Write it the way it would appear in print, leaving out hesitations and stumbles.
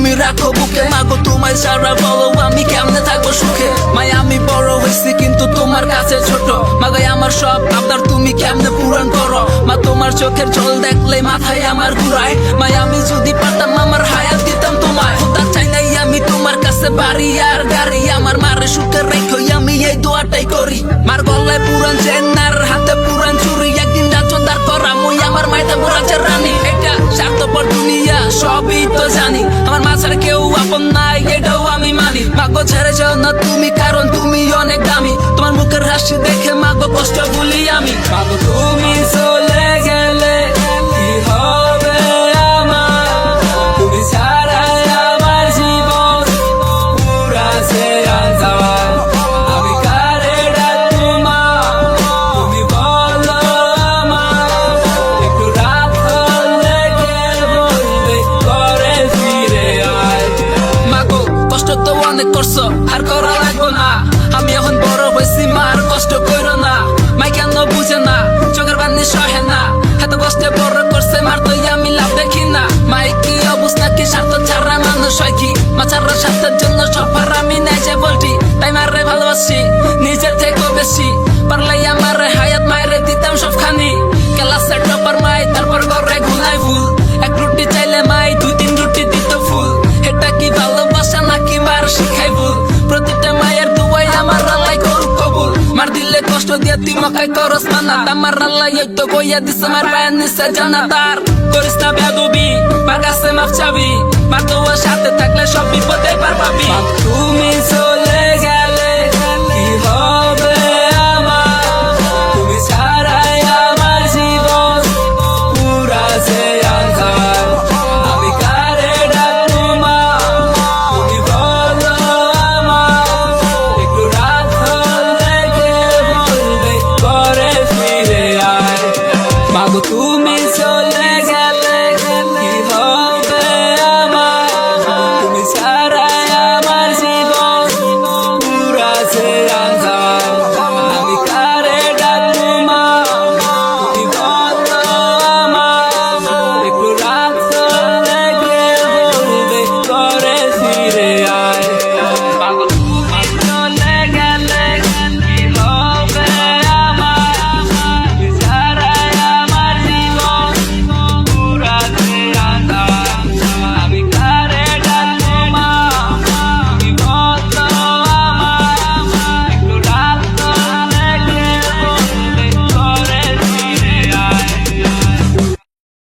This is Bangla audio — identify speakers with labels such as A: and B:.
A: তুমি রাখো বুকে। মাগো তোমায় ছাড়া বলো আমি কেমনে থাকবো সুখে। মাই আমি বড় হয়েছি কিন্তু তোমার কাছে ছোট। মাগাই আমার সব আবদার তুমি কেমনে পূরণ করো। মা তোমার চোখের জল দেখলে মাথায় আমার ঘুরায়। মাই আমি যদি পারতাম আমার হায়াত দিতাম তোমায়। খোদা চাই নাই আমি তোমার কাছে বাড়ি আর গাড়ি। আমার মারে সুখে রেখো আমি এই দোয়াটাই করি। মার গলায় পুরান চেন আর হাতে পুরান চুরি। একদিন রাজ্য দাঁড় করা মুই আমার মাইতে বুড়াচ্ছে রানী। এটা স্বার্থপর দুনিয়া সবই তো জানি। আমার মা ছাড়া কেউ আপন নাই এটাও আমি মানি। মাগো ছেড়ে যাও না তুমি কারণ তুমি অনেক দামি। তোমার মুখের হাসি দেখে মাগো কষ্ট ভুলি আমি। মাগো তুমি চলে গেলে কি হবে আমার। তুমি ছাড়া আমার জীবন পুরা ছেড়া যাওয়া। আমি কারে ডাকবো মা তুমি বলো আমার। একটু রাত হলে কে বলবে ঘরে ফিরে আয়। মাগো কষ্ট তো অনেক করছো আর করা লাগবো না। আমি এখন বড় হয়েছি মা আর কষ্ট করো না। মাই কেন বুঝে না চোখের পানি সহে না। এত কষ্টে বড় করছে মার তো আমি লাভ দেখি না। মাই কি অবস্থা কি স্বার্থ ছাড়া মানুষ হয় কি। মা ছাড়া স্বার্থের জন্য সফর আমি নাই যে বলছি। তাই মারে ভালোবাসি নিজের থেকেও বেশি। পারলে আমার হায়াত মায়েরে দিতাম সবখানি। ক্লাসের টপার মাই তারপর ঘরে ঘুনাই ফুল। এক রুটি চাইলে মাই 2-3 রুটি দিত ফুল। এটা কি ভালোবাসা নাকি মার শিখাই ভুল। প্রতিটা মায়ের দুয়াই আমার আল্লাহ করুক কবুল। মার দিলে কষ্ট দিয়ে তুই মকাই করস মানা। আমার আল্লাহ এই তো বইয়া দিছে মার পায়ের নিচে জানাতার। করিস না বেয়াদবি মার কাছে মাফ চাবি। মার দোয়া সাথে থাকলে